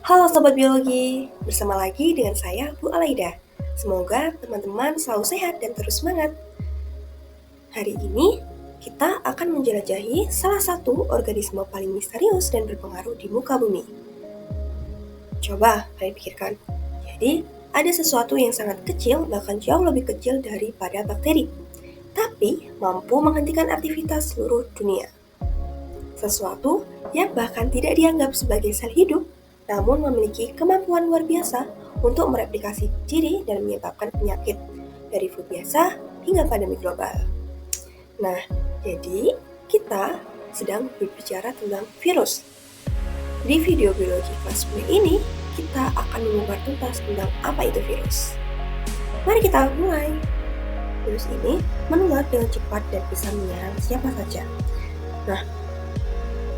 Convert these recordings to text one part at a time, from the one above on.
Halo Sobat Biologi, bersama lagi dengan saya Bu Alaida. Semoga teman-teman selalu sehat dan terus semangat. Hari ini kita akan menjelajahi salah satu organisme paling misterius dan berpengaruh di muka bumi. Coba kalian pikirkan, jadi ada sesuatu yang sangat kecil, bahkan jauh lebih kecil daripada bakteri, tapi mampu menghentikan aktivitas seluruh dunia. Sesuatu yang bahkan tidak dianggap sebagai sel hidup, namun memiliki kemampuan luar biasa untuk mereplikasi diri dan menyebabkan penyakit, dari flu biasa hingga pandemi global. Nah, jadi kita sedang berbicara tentang virus. Di video biologi kelas 10 ini, kita akan mengupas tuntas tentang apa itu virus. Mari kita mulai. Virus ini menular dengan cepat dan bisa menyerang siapa saja. Nah,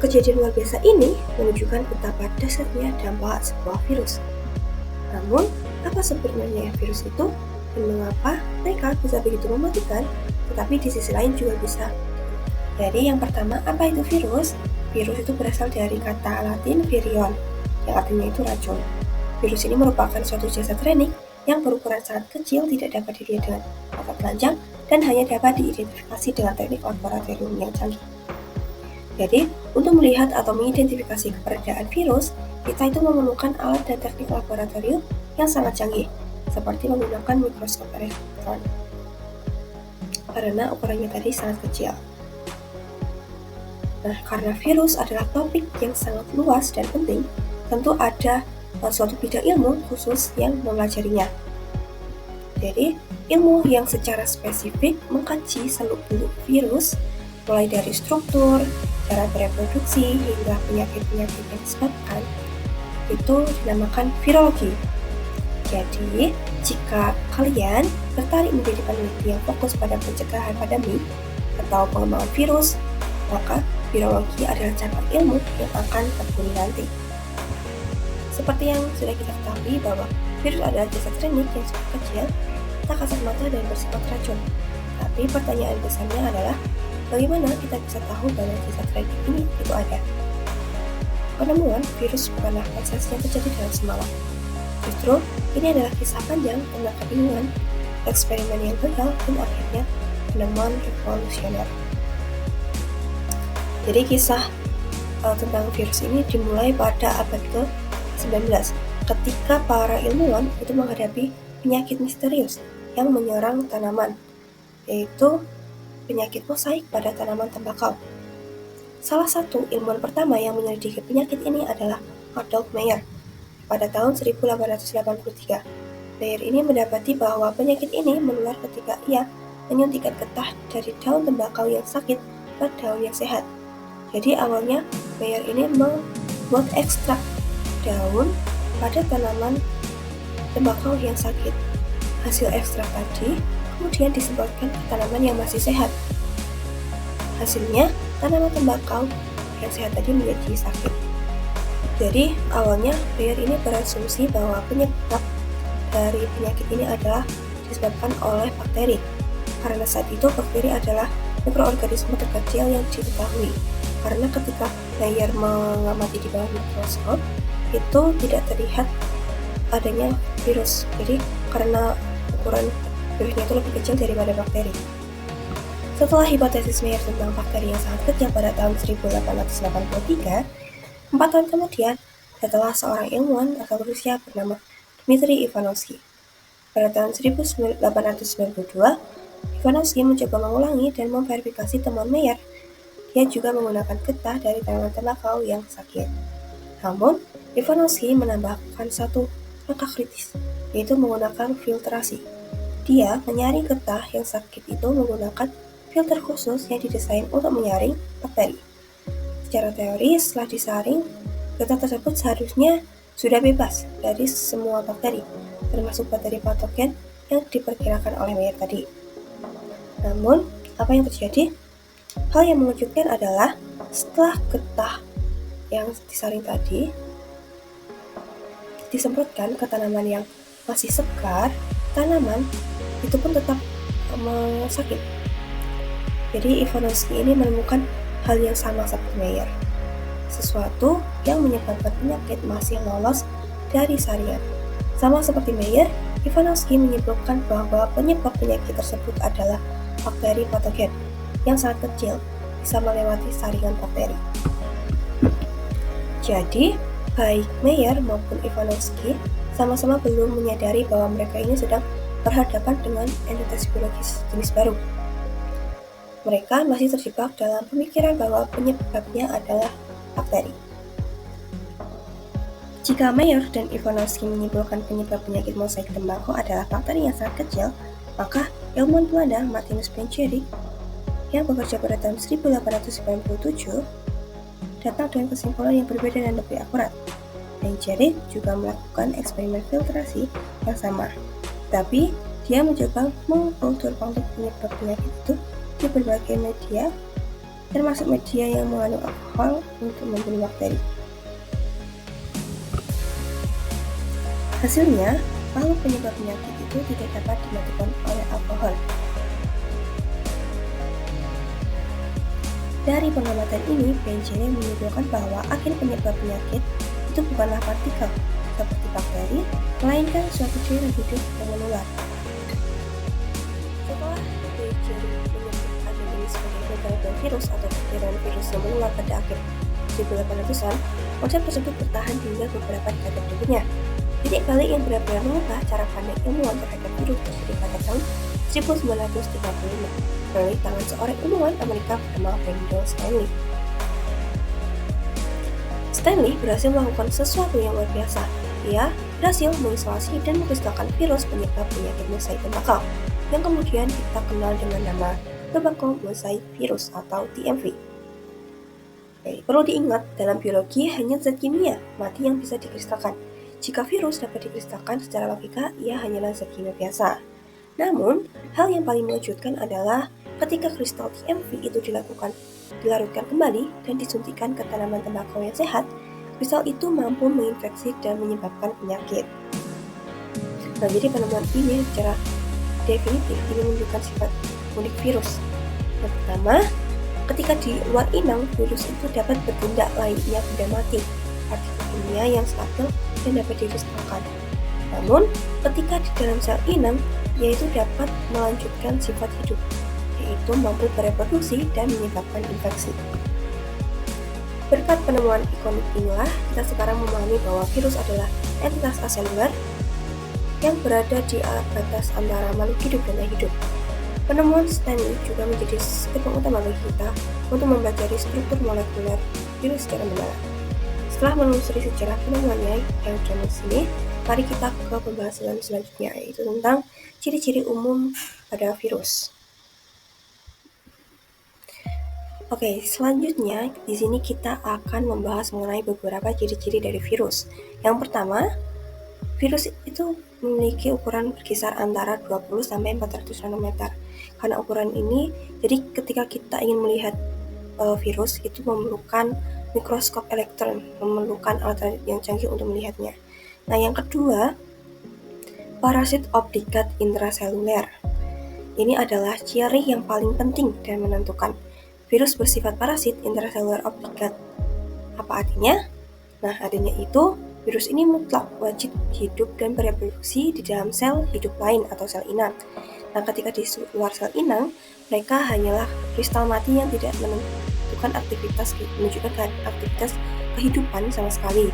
kejadian luar biasa ini menunjukkan betapa dasarnya dampak sebuah virus. Namun, apa sebenarnya virus itu dan mengapa mereka bisa begitu mematikan, tetapi di sisi lain juga bisa. Jadi yang pertama, apa itu virus? Virus itu berasal dari kata Latin virion, yang artinya itu racun. Virus ini merupakan suatu jasad renik yang berukuran sangat kecil, tidak dapat dilihat dengan mata telanjang, dan hanya dapat diidentifikasi dengan teknik laboratorium yang canggih. Jadi, untuk melihat atau mengidentifikasi keberadaan virus, kita itu memerlukan alat dan teknik laboratorium yang sangat canggih, seperti menggunakan mikroskop elektron, karena ukurannya tadi sangat kecil. Nah, karena virus adalah topik yang sangat luas dan penting, tentu ada suatu bidang ilmu khusus yang mempelajarinya. Jadi, ilmu yang secara spesifik mengkaji seluk-beluk virus, mulai dari struktur, cara bereproduksi, hingga penyakit-penyakit yang disebabkan, itu dinamakan virologi. Jadi, jika kalian tertarik menjadi peneliti yang fokus pada pencegahan pandemi atau pengembangan virus, maka virologi adalah cabang ilmu yang akan tekuni nanti. Seperti yang sudah kita ketahui bahwa virus adalah jasad renik yang sangat kecil, tak kasat mata dan bersifat racun. Tapi pertanyaan besarnya adalah, bagaimana kita bisa tahu bahwa jasad renik ini itu ada? Penemuan virus bukanlah proses yang terjadi dalam semalam. Justru, ini adalah kisah panjang tentang kebingungan, eksperimen yang gagal, dan akhirnya penemuan revolusioner. Jadi kisah tentang virus ini dimulai pada abad ke-19, ketika para ilmuwan itu menghadapi penyakit misterius yang menyerang tanaman, yaitu penyakit mosaik pada tanaman tembakau. Salah satu ilmuwan pertama yang menyelidiki penyakit ini adalah Adolf Meyer. Pada tahun 1883, Meyer ini mendapati bahwa penyakit ini menular ketika ia menyuntikkan getah dari daun tembakau yang sakit ke daun yang sehat. Jadi awalnya Meyer ini membuat ekstrak daun pada tanaman tembakau yang sakit. Hasil ekstrak tadi kemudian disemprotkan ke tanaman yang masih sehat. Hasilnya, tanaman tembakau yang sehat tadi menjadi sakit. Jadi, awalnya Meyer ini berasumsi bahwa penyebab dari penyakit ini adalah disebabkan oleh bakteri. Karena saat itu bakteri adalah mikroorganisme terkecil yang diketahui. Karena ketika Meyer mengamati di bawah mikroskop, itu tidak terlihat adanya virus. Jadi, karena ukuran virusnya itu lebih kecil daripada bakteri. Setelah hipotesis Meyer tentang bakteri yang sangat kecil pada tahun 1883, 4 tahun kemudian, setelah seorang ilmuwan asal Rusia bernama Dmitri Ivanovsky. Pada tahun 1892, Ivanovsky mencoba mengulangi dan memverifikasi temuan Meyer. Dia juga menggunakan getah dari tanaman tembakau yang sakit. Namun, Ivanovsky menambahkan satu langkah kritis, yaitu menggunakan filtrasi. Dia menyaring getah yang sakit itu menggunakan filter khusus yang didesain untuk menyaring bakteri. Secara teori, setelah disaring, getah tersebut seharusnya sudah bebas dari semua bakteri, termasuk bakteri patogen yang diperkirakan oleh Meyer tadi. Namun, apa yang terjadi? Hal yang mengejutkan adalah setelah getah yang disaring tadi disemprotkan ke tanaman yang masih segar, tanaman itu pun tetap sakit. Jadi Ivanovsky ini menemukan hal yang sama seperti Meyer. sesuatu yang menyebabkan penyakit masih lolos dari saringan. Sama seperti Meyer, Ivanovsky menyimpulkan bahwa penyebab penyakit tersebut adalah bakteri patogen yang sangat kecil, bisa melewati saringan bakteri. Jadi, baik Meyer maupun Ivanovsky sama-sama belum menyadari bahwa mereka ini sedang berhadapan dengan entitas biologis jenis baru. Mereka masih terjebak dalam pemikiran bahwa penyebabnya adalah bakteri. Jika Meyer dan Ivanovsky menyimpulkan penyebab penyakit mosaik tembakau adalah bakteri yang sangat kecil, maka ilmuwan Belanda Martinus Pencheri yang bekerja pada tahun 1897 datang dengan kesimpulan yang berbeda dan lebih akurat. Pencheri juga melakukan eksperimen filtrasi yang sama, tapi dia mencoba mengukur bentuk penyebab penyakit itu di berbagai media, termasuk media yang mengandung alkohol untuk membunuh bakteri. Hasilnya, bahwa penyebab penyakit itu tidak dapat dimatikan oleh alkohol. Dari pengamatan ini, Pencheri menyimpulkan bahwa agen penyebab penyakit itu bukanlah partikel seperti bakteri, melainkan suatu cairan hidup yang menular. Setelah Pencheri menyebut agen ini sebagai gagal virus atau bakteri virus yang menular pada akhir 1800-an, konsep tersebut bertahan hingga beberapa dekade berikutnya. Titik balik yang benar-benar mengubah cara pandang ilmuwan terhadap virus terjadi pada tahun 1935 melalui tangan seorang ilmuwan Amerika bernama Wendell Stanley. Stanley berhasil melakukan sesuatu yang luar biasa. Ia berhasil mengisolasi dan mengkristalkan virus penyebab penyakit mosaik tembakau, yang kemudian kita kenal dengan nama tobacco mosaic virus atau TMV. Perlu diingat, dalam biologi hanya zat kimia mati yang bisa dikristalkan. Jika virus dapat dikristalkan secara logika, ia hanyalah zat kimia biasa. Namun, hal yang paling mengejutkan adalah ketika kristal TMV itu dilarutkan kembali dan disuntikkan ke tanaman tembakau yang sehat, kristal itu mampu menginfeksi dan menyebabkan penyakit. Nah, jadi penemuan ini secara definitif ini menunjukkan sifat unik virus. Yang pertama, ketika di luar inang, virus itu dapat bertindak layaknya benda mati, partikel kimia yang stabil dan dapat dikristalkan. Namun, ketika di dalam sel inang, yaitu dapat melanjutkan sifat hidup, yaitu mampu bereproduksi dan menyebabkan infeksi. Berkat penemuan ikonik inilah, kita sekarang memahami bahwa virus adalah entitas aseluler yang berada di batas antara makhluk hidup dan tak hidup. Penemuan Stanley juga menjadi gerbang utama bagi kita untuk mempelajari struktur molekuler virus secara mendalam. Setelah menelusuri sejarah penemuannya yang dalam sini, mari kita ke pembahasan selanjutnya, yaitu tentang ciri-ciri umum pada virus. Oke, selanjutnya di sini kita akan membahas mengenai beberapa ciri-ciri dari virus. Yang pertama, virus itu memiliki ukuran berkisar antara 20 sampai 400 nanometer. Karena ukuran ini, jadi ketika kita ingin melihat virus itu memerlukan mikroskop elektron, memerlukan alat yang canggih untuk melihatnya. Nah, yang kedua, parasit obligat intraseluler. Ini adalah ciri yang paling penting dan menentukan. Virus bersifat parasit intraseluler obligat. Apa artinya? Nah, artinya itu virus ini mutlak wajib hidup dan bereproduksi di dalam sel hidup lain atau sel inang. Nah, ketika di luar sel inang, mereka hanyalah kristal mati yang tidak menunjukkan aktivitas kehidupan sama sekali.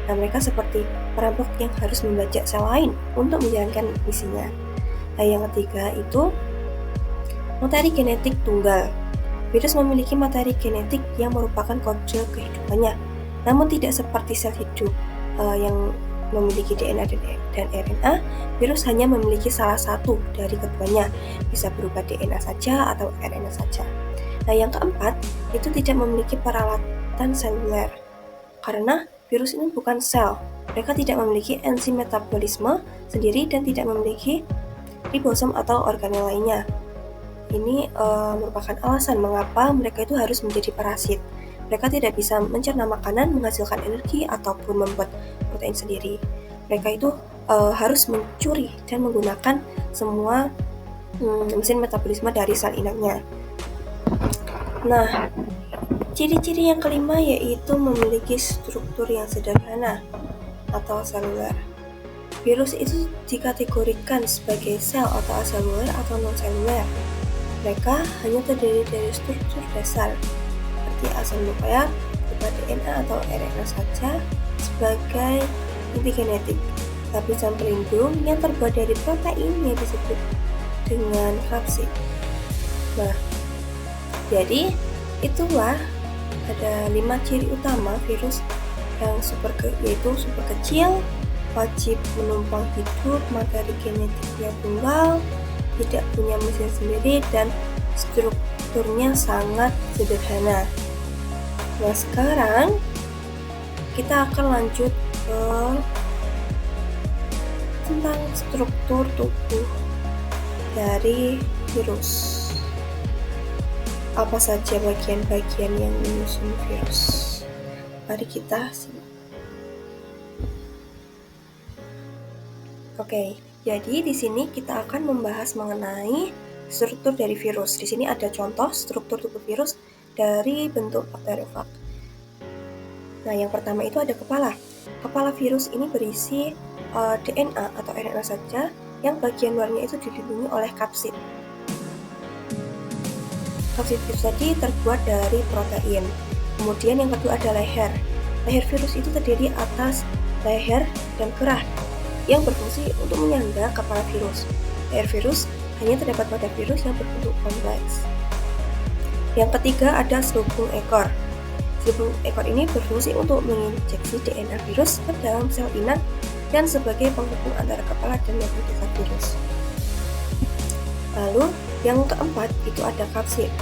Nah, mereka seperti perampok yang harus membajak sel lain untuk menjalankan misinya. Nah, yang ketiga itu materi genetik tunggal. Virus memiliki materi genetik yang merupakan kode kehidupannya, namun tidak seperti sel hidup yang memiliki DNA dan RNA. Virus hanya memiliki salah satu dari keduanya, bisa berupa DNA saja atau RNA saja. Nah, yang keempat itu tidak memiliki peralatan seluler, karena virus ini bukan sel. Mereka tidak memiliki enzim metabolisme sendiri dan tidak memiliki ribosom atau organel lainnya. Ini merupakan alasan mengapa mereka itu harus menjadi parasit. Mereka tidak bisa mencerna makanan, menghasilkan energi, ataupun membuat protein sendiri. Mereka itu harus mencuri dan menggunakan semua mesin metabolisme dari sel inangnya. Nah, Ciri-ciri yang kelima yaitu memiliki struktur yang sederhana atau seluler. Virus itu dikategorikan sebagai sel atau aseluler atau non-seluler. Mereka hanya terdiri dari struktur dasar seperti asam nuklear, berupa DNA atau RNA saja sebagai inti genetik. Lapisan pelindung yang terbuat dari protein yang disebut dengan kapsid. Nah, jadi itulah ada 5 ciri utama virus yang yaitu super kecil, wajib menumpang hidup, materi genetiknya tunggal, tidak punya mesin sendiri, dan strukturnya sangat sederhana. Nah, sekarang kita akan lanjut ke tentang struktur tubuh dari virus. Apa saja bagian-bagian yang menyusun virus? Mari kita simak. Oke, jadi di sini kita akan membahas mengenai struktur dari virus. Di sini ada contoh struktur tubuh virus dari bentuk bakteriofag. Nah, yang pertama itu ada kepala. Kepala virus ini berisi DNA atau RNA saja, yang bagian luarnya itu dilindungi oleh kapsid. Kapsid itu tadi terbuat dari protein. Kemudian yang kedua ada leher. Leher virus itu terdiri atas leher dan kerah yang berfungsi untuk menyangga kepala virus. Leher virus hanya terdapat pada virus yang berbentuk kompleks. Yang ketiga ada selubung ekor. Selubung ekor ini berfungsi untuk menginjeksi DNA virus ke dalam sel inang dan sebagai penghubung antara kepala dan nukleus virus. Lalu yang keempat itu ada kapsid.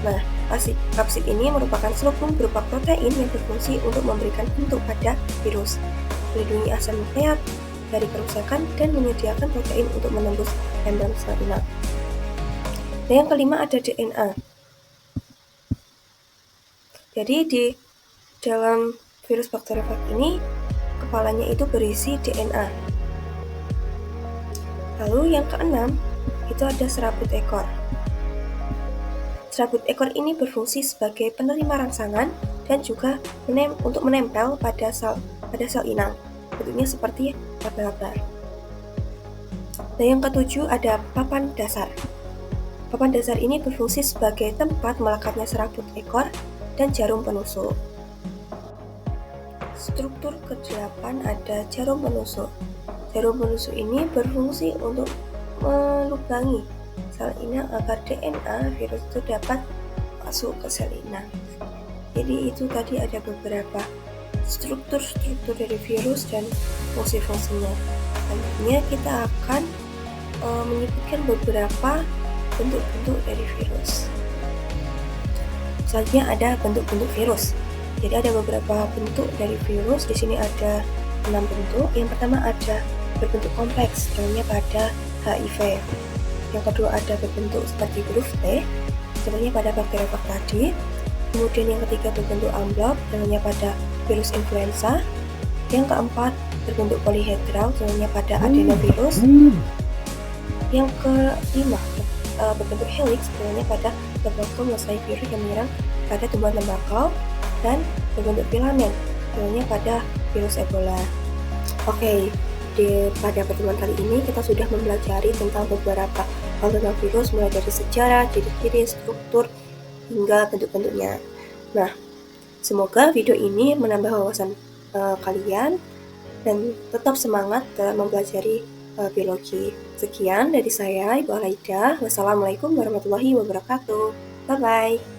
Nah, kapsid ini merupakan selubung berupa protein yang berfungsi untuk memberikan bentuk pada virus, melindungi asam nukleat dari kerusakan, dan menyediakan protein untuk menembus membran sel inang. Dan yang kelima ada DNA. Jadi di dalam virus bakteriofag ini kepalanya itu berisi DNA. Lalu yang keenam itu ada serabut ekor. Serabut ekor ini berfungsi sebagai penerima rangsangan dan juga untuk menempel pada sel inang. Bentuknya seperti laba-laba. Dan yang ketujuh ada papan dasar. Papan dasar ini berfungsi sebagai tempat melekatnya serabut ekor dan jarum penusuk. Struktur ke-8 ada jarum penusuk. Jarum penusuk ini berfungsi untuk melubangi sel inang agar DNA virus itu dapat masuk ke sel inang. Jadi itu tadi ada beberapa struktur dari virus dan fungsi-fungsinya. Selanjutnya kita akan menyebutkan beberapa bentuk-bentuk dari virus. Selanjutnya ada bentuk-bentuk virus. Jadi ada beberapa bentuk dari virus. Di sini ada 6 bentuk. Yang pertama ada berbentuk kompleks, contohnya pada HIV. Yang kedua ada berbentuk seperti huruf T, contohnya pada bakteriofag tadi. Kemudian yang ketiga berbentuk amblop, contohnya pada virus influenza. Yang keempat berbentuk polyhedral, contohnya pada adenovirus. Yang kelima berbentuk helix, contohnya pada Leukovirus virus yang menyerang pada tumbuhan tembakau. Dan berbentuk filamen, contohnya pada virus Ebola. Oke, pada pertemuan kali ini kita sudah mempelajari tentang beberapa hal tentang virus, mulai dari sejarah, ciri-ciri, struktur, hingga bentuk-bentuknya. Nah, semoga video ini menambah wawasan kalian dan tetap semangat dalam mempelajari biologi. Sekian dari saya, Ibu Alaida. Wassalamualaikum warahmatullahi wabarakatuh. Bye-bye.